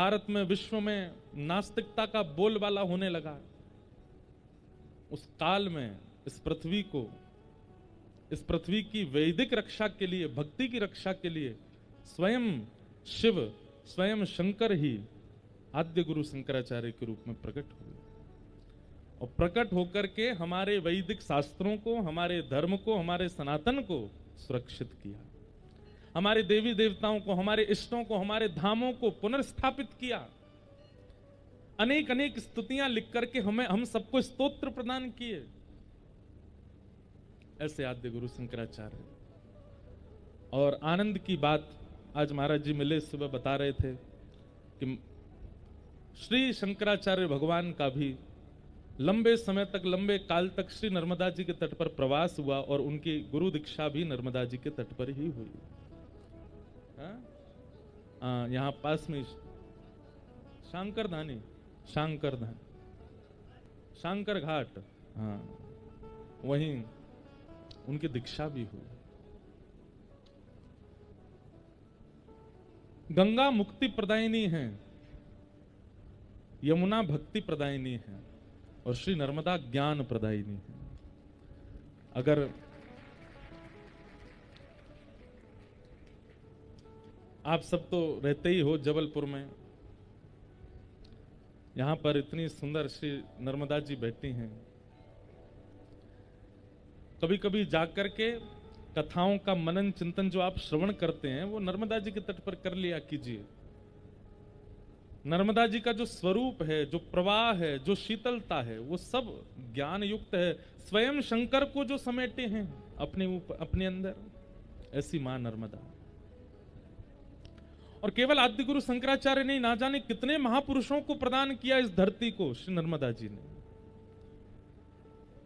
भारत में, विश्व में नास्तिकता का बोलबाला होने लगा, उस काल में इस पृथ्वी की वैदिक रक्षा के लिए, भक्ति की रक्षा के लिए स्वयं शिव, स्वयं शंकर ही आद्य गुरु शंकराचार्य के रूप में प्रकट हुए और प्रकट होकर के हमारे वैदिक शास्त्रों को, हमारे धर्म को, हमारे सनातन को सुरक्षित किया, हमारे देवी देवताओं को, हमारे इष्टों को, हमारे धामों को पुनर्स्थापित किया। अनेक अनेक स्तुतियां लिख करके हम सबको स्तोत्र प्रदान किए। ऐसे आद्य गुरु शंकराचार्य। और आनंद की बात आज महाराज जी मिले, सुबह बता रहे थे कि श्री शंकराचार्य भगवान का भी लंबे समय तक, लंबे काल तक श्री नर्मदा जी के तट पर प्रवास हुआ और उनकी गुरु दीक्षा भी नर्मदा जी के तट पर ही हुई। यहां पास में शांकर घाट, हाँ, वहीं उनकी दीक्षा भी हुई। गंगा मुक्ति प्रदायिनी है, यमुना भक्ति प्रदायिनी है और श्री नर्मदा ज्ञान प्रदायिनी है। अगर आप सब तो रहते ही हो जबलपुर में, यहां पर इतनी सुंदर श्री नर्मदा जी बैठी हैं। कभी कभी जाकर के कथाओं का मनन चिंतन जो आप श्रवण करते हैं वो नर्मदा जी के तट पर कर लिया कीजिए। नर्मदा जी का जो स्वरूप है, जो प्रवाह है, जो शीतलता है, वो सब ज्ञान युक्त है। स्वयं शंकर को जो समेटे हैं अपने अंदर, ऐसी मां नर्मदा। और केवल आद्य गुरु शंकराचार्य ने ना जाने कितने महापुरुषों को प्रदान किया इस धरती को श्री नर्मदा जी ने।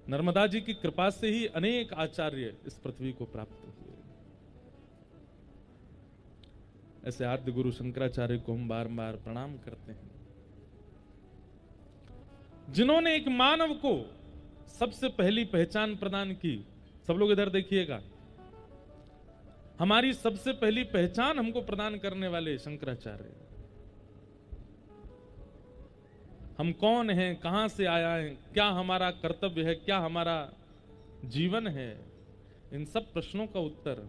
नर्मदा जी की कृपा से ही अनेक आचार्य इस पृथ्वी को प्राप्त हुए। ऐसे आद्य गुरु शंकराचार्य को हम बार बार प्रणाम करते हैं, जिन्होंने एक मानव को सबसे पहली पहचान प्रदान की। सब लोग इधर देखिएगा, हमारी सबसे पहली पहचान हमको प्रदान करने वाले शंकराचार्य। हम कौन हैं, कहां से आया है, क्या हमारा कर्तव्य है, क्या हमारा जीवन है, इन सब प्रश्नों का उत्तर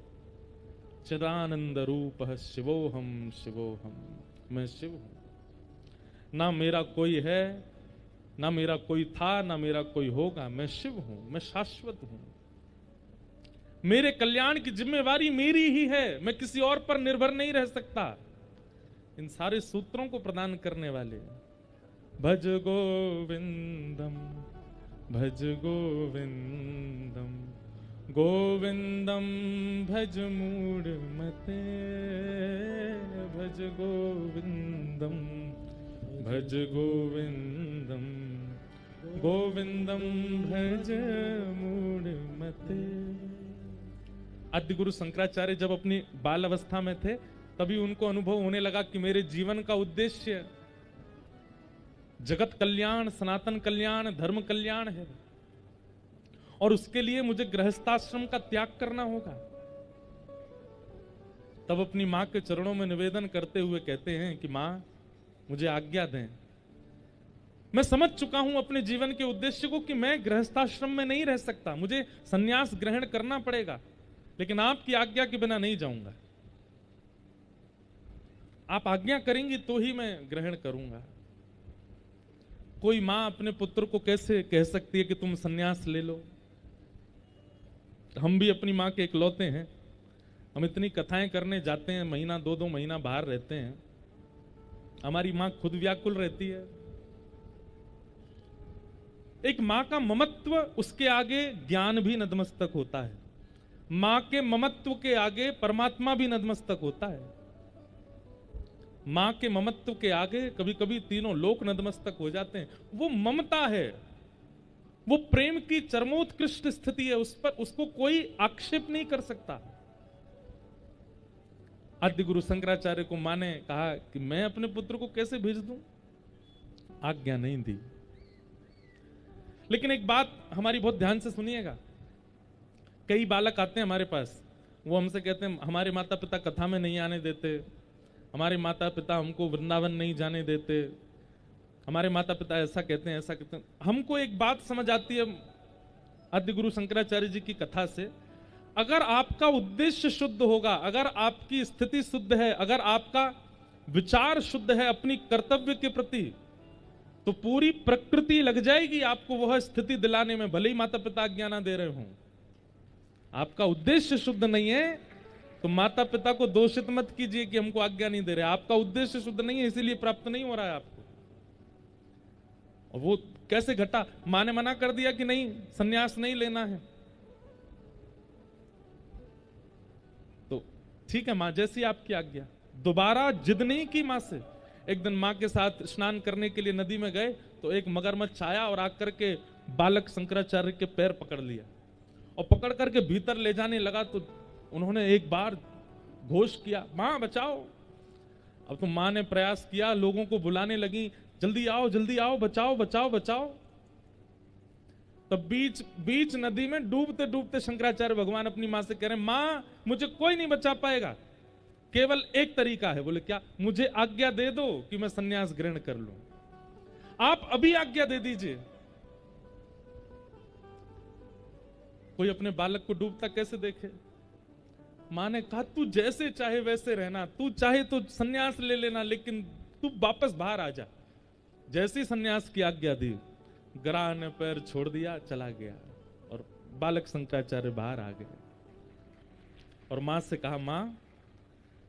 चिदानंद रूप शिवोहम शिवोहम, मैं शिव हूं। ना मेरा कोई है, ना मेरा कोई था, ना मेरा कोई होगा, मैं शिव हूं, मैं शाश्वत हूं। मेरे कल्याण की जिम्मेवारी मेरी ही है, मैं किसी और पर निर्भर नहीं रह सकता। इन सारे सूत्रों को प्रदान करने वाले भज गोविंदम, भज गोविंदम, गोविंदम भज मूढ़मते, भज गोविंदम, भज गोविंदम, गोविंदम भज मूढ़मते। आद्य गुरु शंकराचार्य जब अपनी बाल अवस्था में थे, तभी उनको अनुभव होने लगा कि मेरे जीवन का उद्देश्य जगत कल्याण, सनातन कल्याण, धर्म कल्याण है और उसके लिए मुझे गृहस्थाश्रम का त्याग करना होगा। तब अपनी मां के चरणों में निवेदन करते हुए कहते हैं कि मां, मुझे आज्ञा दें। मैं समझ चुका हूं अपने जीवन के उद्देश्य को कि मैं गृहस्थाश्रम में नहीं रह सकता, मुझे संन्यास ग्रहण करना पड़ेगा, लेकिन आपकी आज्ञा के बिना नहीं जाऊंगा। आप आज्ञा करेंगी तो ही मैं ग्रहण करूंगा। कोई मां अपने पुत्र को कैसे कह सकती है कि तुम संन्यास ले लो? हम भी अपनी मां के इकलौते हैं। हम इतनी कथाएं करने जाते हैं, महीना दो दो महीना बाहर रहते हैं, हमारी मां खुद व्याकुल रहती है। एक मां का ममत्व, उसके आगे ज्ञान भी नतमस्तक होता है। मां के ममत्व के आगे परमात्मा भी नतमस्तक होता है। मां के ममत्व के आगे कभी कभी तीनों लोक नतमस्तक हो जाते हैं। वो ममता है, वो प्रेम की चरमोत्कृष्ट स्थिति है, उस पर उसको कोई आक्षेप नहीं कर सकता। आद्य गुरु शंकराचार्य को मां ने कहा कि मैं अपने पुत्र को कैसे भेज दूं, आज्ञा नहीं दी। लेकिन एक बात हमारी बहुत ध्यान से सुनिएगा। कई बालक आते हैं हमारे पास, वो हमसे कहते हैं हमारे माता पिता कथा में नहीं आने देते, हमारे माता पिता हमको वृंदावन नहीं जाने देते, हमारे माता पिता ऐसा कहते हैं, ऐसा कहते हैं। हमको एक बात समझ आती है आद्य गुरु शंकराचार्य जी की कथा से, अगर आपका उद्देश्य शुद्ध होगा, अगर आपकी स्थिति शुद्ध है, अगर आपका विचार शुद्ध है अपनी कर्तव्य के प्रति, तो पूरी प्रकृति लग जाएगी आपको वह स्थिति दिलाने में, भले ही माता पिता आज्ञा ना दे रहे हों। आपका उद्देश्य शुद्ध नहीं है तो माता पिता को दोषित मत कीजिए कि हमको आज्ञा नहीं दे रहे। आपका उद्देश्य शुद्ध नहीं है, इसीलिए प्राप्त नहीं हो रहा है आपको। और वो कैसे घटा? मां ने मना कर दिया कि नहीं, सन्यास नहीं लेना है, तो ठीक है मां, जैसी आपकी आज्ञा। दोबारा जिद नहीं की मां से। एक दिन मां के साथ स्नान करने के लिए नदी में गए तो एक मगरमच्छ आया और आकर के बालक शंकराचार्य के पैर पकड़ लिया और पकड़ करके भीतर ले जाने लगा। तो उन्होंने एक बार घोष किया, मां बचाओ। अब तो मां ने प्रयास किया, लोगों को बुलाने लगी, जल्दी आओ जल्दी आओ, बचाओ बचाओ बचाओ। तब बीच नदी में डूबते डूबते शंकराचार्य भगवान अपनी मां से कह रहे हैं, मां मुझे कोई नहीं बचा पाएगा, केवल एक तरीका है। बोले क्या? मुझे आज्ञा दे दो कि मैं सन्यास ग्रहण कर लूं, आप अभी आज्ञा दे दीजिए। कोई अपने बालक को डूबता कैसे देखे? मां ने कहा, तू जैसे चाहे वैसे रहना, तू चाहे तो सन्यास ले लेना, लेकिन तू वापस बाहर आ जा। जैसे सन्यास की आज्ञा दी, ग्राह ने पैर छोड़ दिया, चला गया और बालक शंकराचार्य बाहर आ गए। और मां से कहा, मां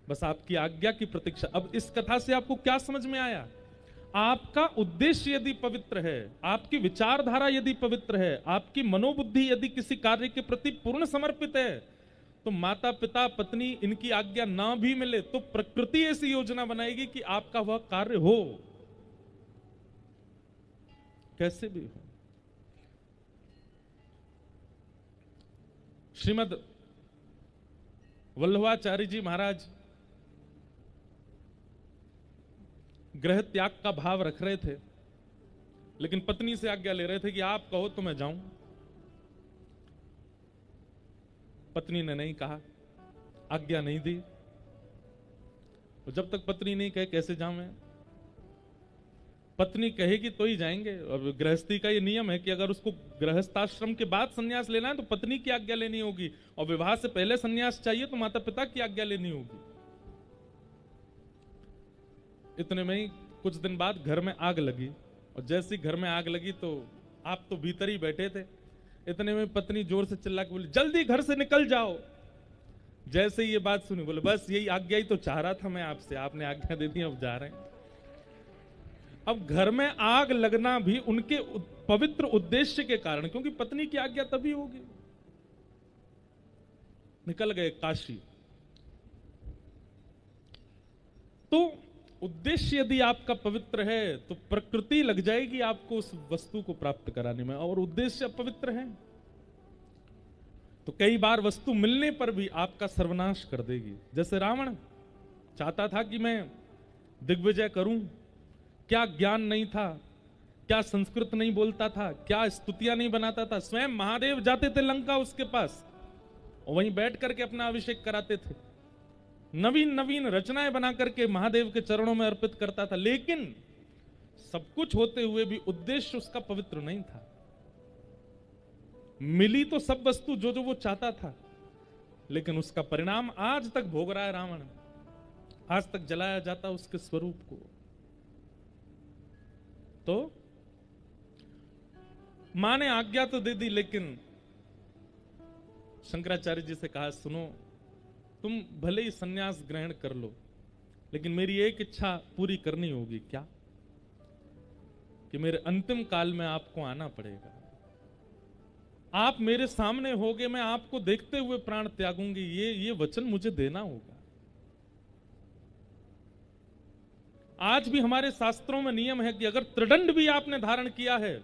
बस आपकी आज्ञा की प्रतीक्षा। अब इस कथा से आपको क्या समझ में आया? आपका उद्देश्य यदि पवित्र है, आपकी विचारधारा यदि पवित्र है, आपकी मनोबुद्धि यदि किसी कार्य के प्रति पूर्ण समर्पित है, तो माता पिता पत्नी इनकी आज्ञा ना भी मिले तो प्रकृति ऐसी योजना बनाएगी कि आपका वह कार्य हो, कैसे भी हो। श्रीमद वल्लभाचार्य जी महाराज गृह त्याग का भाव रख रहे थे, लेकिन पत्नी से आज्ञा ले रहे थे कि आप कहो तो मैं जाऊं। पत्नी ने नहीं कहा, आज्ञा नहीं दी। तो जब तक पत्नी नहीं कहे कैसे जाऊं मैं? पत्नी कहेगी तो ही जाएंगे। और गृहस्थी का ये नियम है कि अगर उसको गृहस्थाश्रम के बाद संन्यास लेना है तो पत्नी की आज्ञा लेनी होगी, और विवाह से पहले संन्यास चाहिए तो माता पिता की आज्ञा लेनी होगी। इतने में ही कुछ दिन बाद घर में आग लगी, और जैसी घर में आग लगी तो आप तो भीतर ही बैठे थे। इतने में पत्नी जोर से चिल्ला के बोली, जल्दी घर से निकल जाओ। जैसे ही ये बात सुनी, बोले बस यही आज्ञा ही तो चाह रहा था मैं आपसे, आपने आज्ञा दे दी, अब जा रहे हैं। अब घर में आग लगना भी उनके पवित्र उद्देश्य के कारण, क्योंकि पत्नी की आज्ञा तभी होगी। निकल गए काशी। तो उद्देश्य यदि आपका पवित्र है तो प्रकृति लग जाएगी आपको उस वस्तु को प्राप्त कराने में, और उद्देश्य अपवित्र है तो कई बार वस्तु मिलने पर भी आपका सर्वनाश कर देगी। जैसे रावण चाहता था कि मैं दिग्विजय करूं, क्या ज्ञान नहीं था, क्या संस्कृत नहीं बोलता था, क्या स्तुतियां नहीं बनाता था। स्वयं महादेव जाते थे लंका उसके पास, और वहीं बैठ करके अपना अभिषेक कराते थे, नवीन नवीन रचनाएं बना करके महादेव के चरणों में अर्पित करता था। लेकिन सब कुछ होते हुए भी उद्देश्य उसका पवित्र नहीं था। मिली तो सब वस्तु जो जो वो चाहता था, लेकिन उसका परिणाम आज तक भोग रहा है रावण। आज तक जलाया जाता उसके स्वरूप को। तो मां ने आज्ञा तो दे दी, लेकिन शंकराचार्य जी से कहा, सुनो तुम भले ही सन्यास ग्रहण कर लो, लेकिन मेरी एक इच्छा पूरी करनी होगी। क्या? कि मेरे अंतिम काल में आपको आना पड़ेगा, आप मेरे सामने होगे, मैं आपको देखते हुए प्राण त्यागूंगी। ये वचन मुझे देना होगा। आज भी हमारे शास्त्रों में नियम है कि अगर त्रिदंड भी आपने धारण किया है,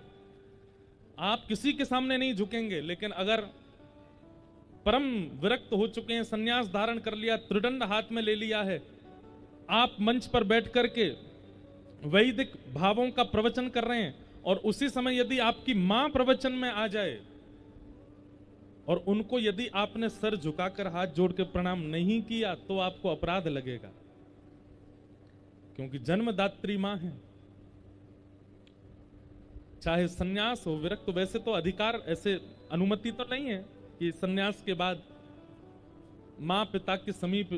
आप किसी के सामने नहीं झुकेंगे, लेकिन अगर परम विरक्त हो चुके हैं, सन्यास धारण कर लिया, त्रिदंड हाथ में ले लिया है, आप मंच पर बैठ करके वैदिक भावों का प्रवचन कर रहे हैं, और उसी समय यदि आपकी मां प्रवचन में आ जाए और उनको यदि आपने सर झुकाकर हाथ जोड़ के प्रणाम नहीं किया तो आपको अपराध लगेगा। क्योंकि जन्मदात्री मां है। चाहे सन्यास हो विरक्त, तो वैसे तो अधिकार, ऐसे अनुमति तो नहीं है कि सन्यास के बाद मां पिता के समीप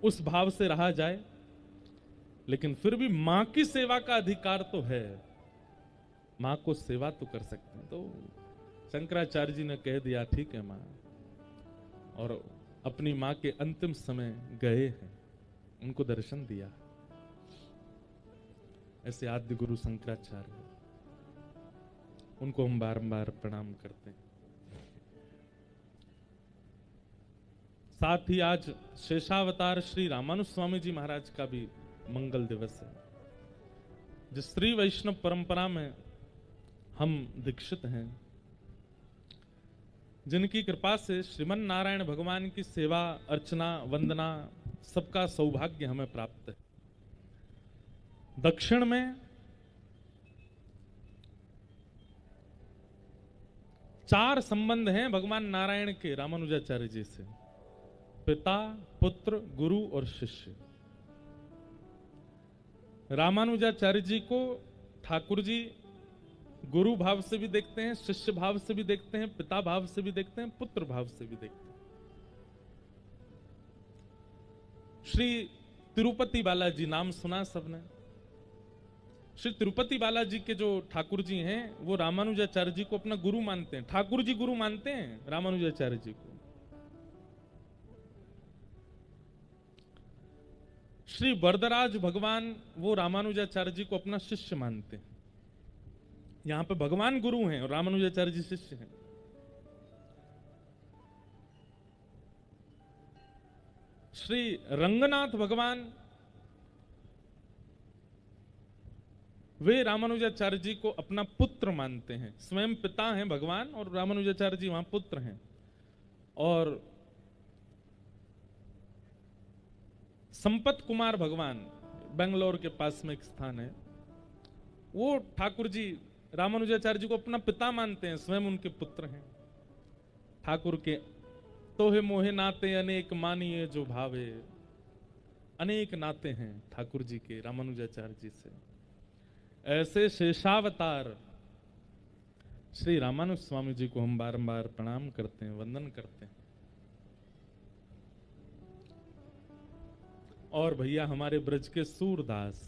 उस भाव से रहा जाए, लेकिन फिर भी मां की सेवा का अधिकार तो है, मां को सेवा तो कर सकते हैं। तो शंकराचार्य जी ने कह दिया ठीक है मां, और अपनी मां के अंतिम समय गए हैं, उनको दर्शन दिया। ऐसे आद्य गुरु शंकराचार्य, उनको हम बारंबार प्रणाम करते हैं। साथ ही आज शेषावतार श्री रामानुज स्वामी जी महाराज का भी मंगल दिवस है। जिस श्री वैष्णव परंपरा में हम दीक्षित हैं, जिनकी कृपा से श्रीमन नारायण भगवान की सेवा, अर्चना, वंदना सबका सौभाग्य हमें प्राप्त है। दक्षिण में 4 संबंध हैं भगवान नारायण के रामानुजाचार्य जी से, पिता, पुत्र, गुरु और शिष्य। रामानुजाचार्य जी को ठाकुर जी गुरु भाव से भी देखते हैं, शिष्य भाव से भी देखते हैं, पिता भाव से भी देखते हैं, पुत्र भाव से भी देखते हैं। श्री तिरुपति बालाजी नाम सुना सबने। श्री तिरुपति बालाजी के जो ठाकुर जी हैं, वो रामानुजाचार्य जी को अपना गुरु मानते हैं। ठाकुर जी गुरु मानते हैं रामानुजाचार्य जी को। श्री वरदराज भगवान वो रामानुजाचार्य जी को अपना शिष्य मानते हैं। यहां पे भगवान गुरु हैं और रामानुजाचार्य जी शिष्य हैं। श्री रंगनाथ भगवान वे रामानुजाचार्य जी को अपना पुत्र मानते हैं। स्वयं पिता हैं भगवान और रामानुजाचार्य जी वहां पुत्र हैं। और संपत कुमार भगवान, बेंगलोर के पास में एक स्थान है, वो ठाकुर जी रामानुजाचार्य जी को अपना पिता मानते हैं, स्वयं उनके पुत्र हैं। ठाकुर के तोहे मोहे नाते अनेक मानिए जो भावे, अनेक नाते हैं ठाकुर जी के रामानुजाचार्य जी से। ऐसे शेषावतार श्री रामानुज स्वामी जी को हम बारंबार प्रणाम करते हैं, वंदन करते हैं। और भैया हमारे ब्रज के सूरदास,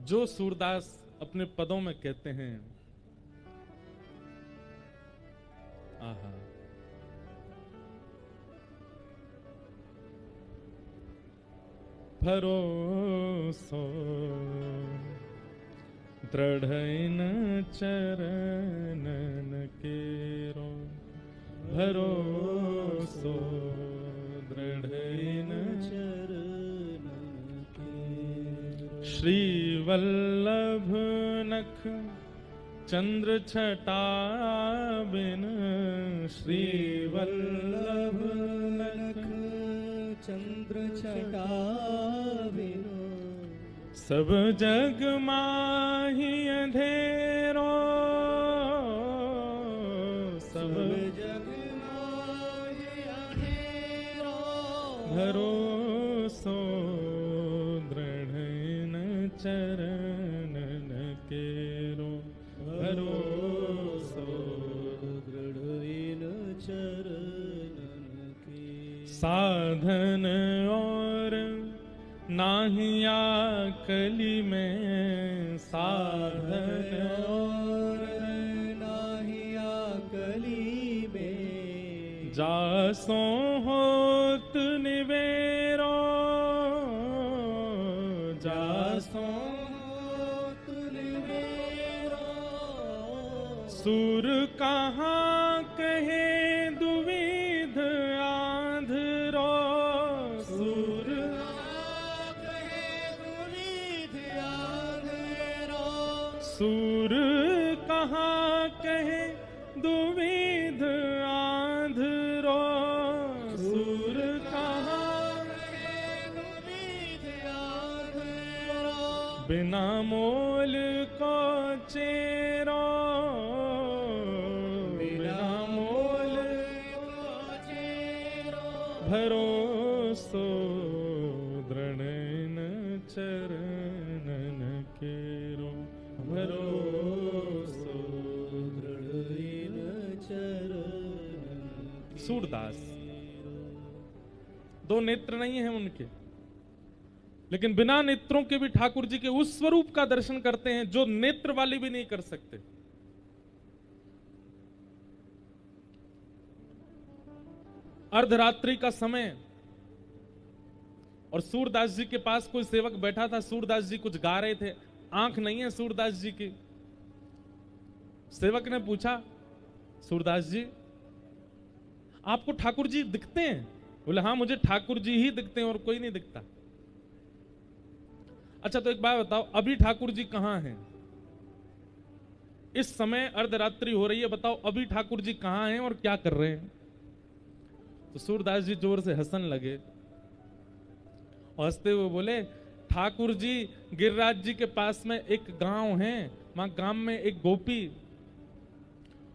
जो सूरदास अपने पदों में कहते हैं, आहा, भरोसो दृढ़ चरणन केरो, भरोसो दृढ़ चरणन केरो। श्री वल्लभ नख चंद्र छटा बिन, श्री वल्लभ नख चंद्र छटा बिन, सब जग माही अंधेरो, सब जग माही अंधेरो, भरोसो दृढ़ चरणन केरो, भरोसो दृढ़ चरणन के। साधन और नाहिया कली में, साधन और नाहिया कली में, जासो होत निवेरो, जासो होत निवेरो। सुर कहाँ कहे दुविध आंधरो, सुर सूर कहाँ कहे दुविध आंधरो, सूर कहाँ कहे दुविध आंधरो। बिना मोल को चेरो, बिना मोल को चेरो, भरोसो चरणन केरो भरोसो। सूरदास, दो नेत्र नहीं है उनके, लेकिन बिना नेत्रों के भी ठाकुर जी के उस स्वरूप का दर्शन करते हैं जो नेत्र वाले भी नहीं कर सकते। अर्धरात्रि का समय और सूरदास जी के पास कोई सेवक बैठा था। सूरदास जी कुछ गा रहे थे, आंख नहीं है सूरदास जी की। सेवक ने पूछा, सूरदास जी आपको ठाकुर जी दिखते हैं? बोले हाँ, मुझे ठाकुर जी ही दिखते हैं और कोई नहीं दिखता। अच्छा तो एक बात बताओ, अभी ठाकुर जी कहां हैं? इस समय अर्धरात्रि हो रही है, बताओ अभी ठाकुर जी कहां हैं और क्या कर रहे हैं? तो सूरदास जी जोर से हंसने लगे और हंसते हुए बोले, ठाकुर जी गिरिराज जी के पास में एक गांव है, वहां गांव में एक गोपी,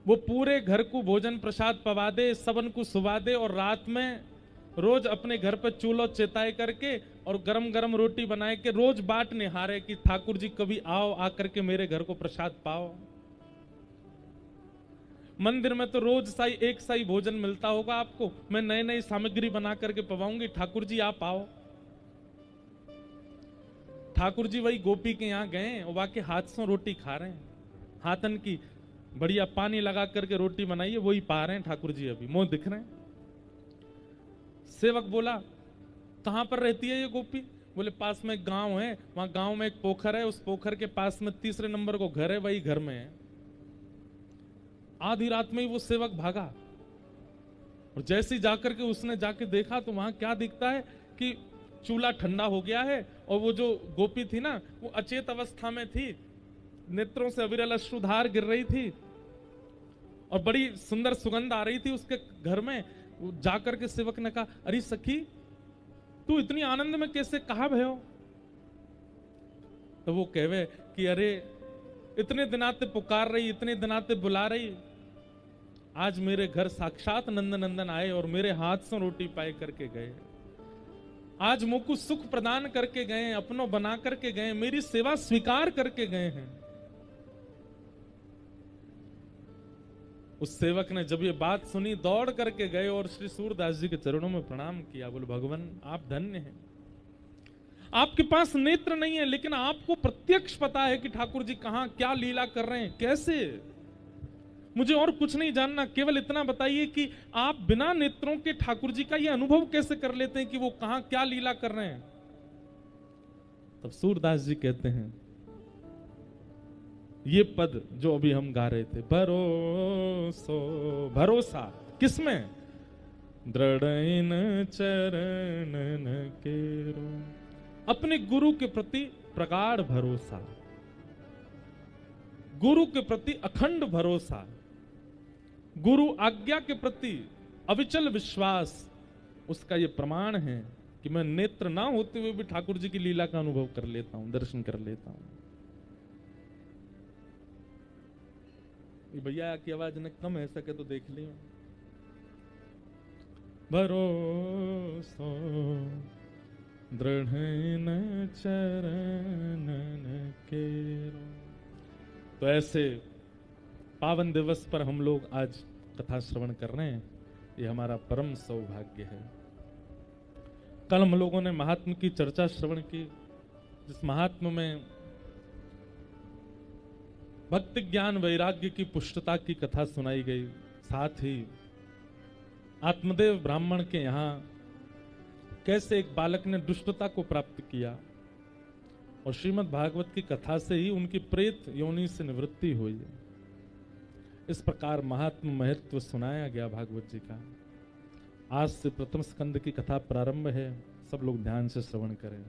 वो पूरे घर को भोजन प्रसाद पवा दे, सबन को सुवा दे और रात में रोज अपने घर पे चूल्हो चेताए करके और गरम गरम रोटी बनाए के रोज बाट निहारे कि ठाकुर जी कभी आओ, आकर के मेरे घर को प्रसाद पाओ। मंदिर में तो रोज एक साई भोजन मिलता होगा आपको, मैं नई नई सामग्री बना करके पवाऊंगी, ठाकुर जी आप आओ। ठाकुर जी वही गोपी के यहाँ गए और वाके हाथ से रोटी खा रहे हैं, हाथन की बढ़िया पानी लगा करके रोटी बनाई है, वही पा रहे हैं ठाकुर जी, अभी मुंह दिख रहे हैं। सेवक बोला, कहां पर रहती है ये गोपी? बोले पास में एक गांव है, वहां गांव में एक पोखर है, उस पोखर के पास में 3रे नंबर को घर है, वही घर में है। आधी रात में ही वो सेवक भागा और जैसे ही जाकर के उसने जाके देखा तो वहां क्या दिखता है कि चूल्हा ठंडा हो गया है और वो जो गोपी थी ना, वो अचेत अवस्था में थी, नेत्रों से अविरल अश्रुधार गिर रही थी और बड़ी सुंदर सुगंध आ रही थी उसके घर में। जाकर के सेवक ने कहा, अरे सखी तू इतनी आनंद में कैसे, कहां भयो? तो वो कहवे कि अरे इतने दिनाते पुकार रही, इतने दिनाते बुला रही, आज मेरे घर साक्षात नंदनंदन आए और मेरे हाथ से रोटी पाए करके गए, आज मुझको सुख प्रदान करके गए, अपनों बना करके गए, मेरी सेवा स्वीकार करके गए हैं। उस सेवक ने जब ये बात सुनी दौड़ करके गए और श्री सूरदास जी के चरणों में प्रणाम किया। बोले भगवान आप धन्य हैं, आपके पास नेत्र नहीं है लेकिन आपको प्रत्यक्ष पता है कि ठाकुर जी कहां क्या लीला कर रहे हैं, कैसे। मुझे और कुछ नहीं जानना, केवल इतना बताइए कि आप बिना नेत्रों के ठाकुर जी का ये अनुभव कैसे कर लेते हैं कि वो कहां क्या लीला कर रहे हैं। तब सूरदास जी कहते हैं ये पद जो अभी हम गा रहे थे, भरोसो, भरोसा किसमें? दृढ़इन चरणन केरो, अपने गुरु के प्रति प्रगाढ़ भरोसा, गुरु के प्रति अखंड भरोसा, गुरु आज्ञा के प्रति अविचल विश्वास, उसका यह प्रमाण है कि मैं नेत्र ना होते हुए भी ठाकुर जी की लीला का अनुभव कर लेता हूं, दर्शन कर लेता हूं। भैया की आवाज ने कम है, सके तो देख लियो। भरोसो दृढ़ चरणन केरो। तो ऐसे पावन दिवस पर हम लोग आज कथा श्रवण कर रहे हैं, ये हमारा परम सौभाग्य है। कल हम लोगों ने महात्मा की चर्चा श्रवण की, जिस महात्मा में भक्ति ज्ञान वैराग्य की पुष्टता की कथा सुनाई गई। साथ ही आत्मदेव ब्राह्मण के यहाँ कैसे एक बालक ने दुष्टता को प्राप्त किया और श्रीमद् भागवत की कथा से ही उनकी प्रेत योनि से निवृत्ति हुई। इस प्रकार महात्म महत्व सुनाया गया भागवत जी का। आज से प्रथम स्कंद की कथा प्रारंभ है, सब लोग ध्यान से श्रवण करें।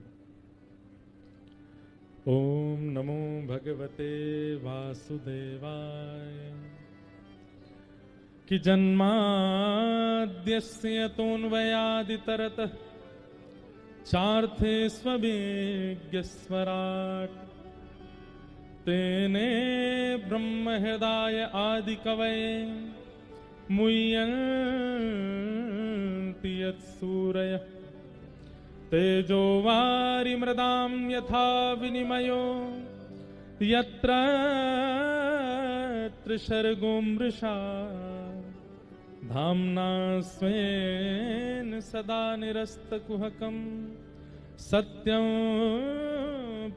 ओम नमो भगवते वासुदेवाय। कि जन्माद्यस्य तोन्वयादितरतः चार्थे स्वविज्ञस्वराट् तेने ब्रह्म हृदय आदि कवये मुह्यन्ति यत्सूरयः तेजो वारि मृदां यथा विनिमयो यत्र त्रिसर्गो मृषा धाम्ना स्वेन सदा निरस्तकुहकं सत्यं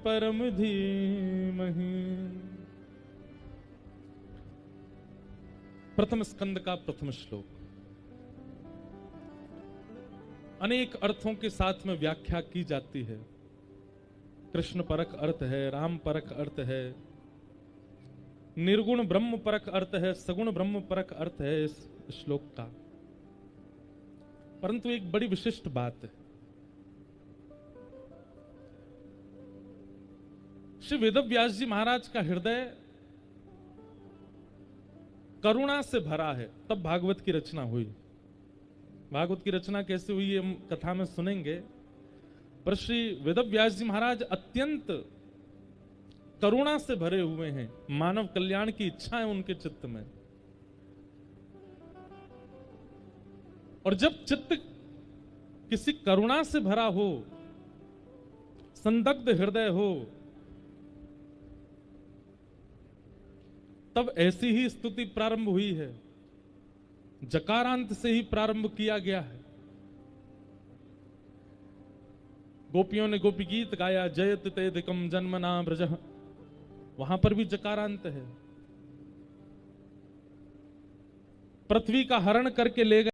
परम धीमहि। प्रथम स्कंद का प्रथम श्लोक अनेक अर्थों के साथ में व्याख्या की जाती है। कृष्ण परक अर्थ है, राम परक अर्थ है, निर्गुण ब्रह्म परक अर्थ है, सगुण ब्रह्म परक अर्थ है इस श्लोक का। परंतु एक बड़ी विशिष्ट बात है, श्री वेदव्यास जी महाराज का हृदय करुणा से भरा है, तब भागवत की रचना हुई। भागवत की रचना कैसे हुई हम कथा में सुनेंगे, पर श्री वेदव्यास जी महाराज अत्यंत करुणा से भरे हुए हैं। मानव कल्याण की इच्छा है उनके चित्त में, और जब चित्त किसी करुणा से भरा हो, संदग्ध हृदय हो, तब ऐसी ही स्तुति प्रारंभ हुई है। जकारांत से ही प्रारंभ किया गया है। गोपियों ने गोपी गीत गाया, जयत तेदिकम जन्मना ब्रजः, वहां पर भी जकारांत है। पृथ्वी का हरण करके ले गए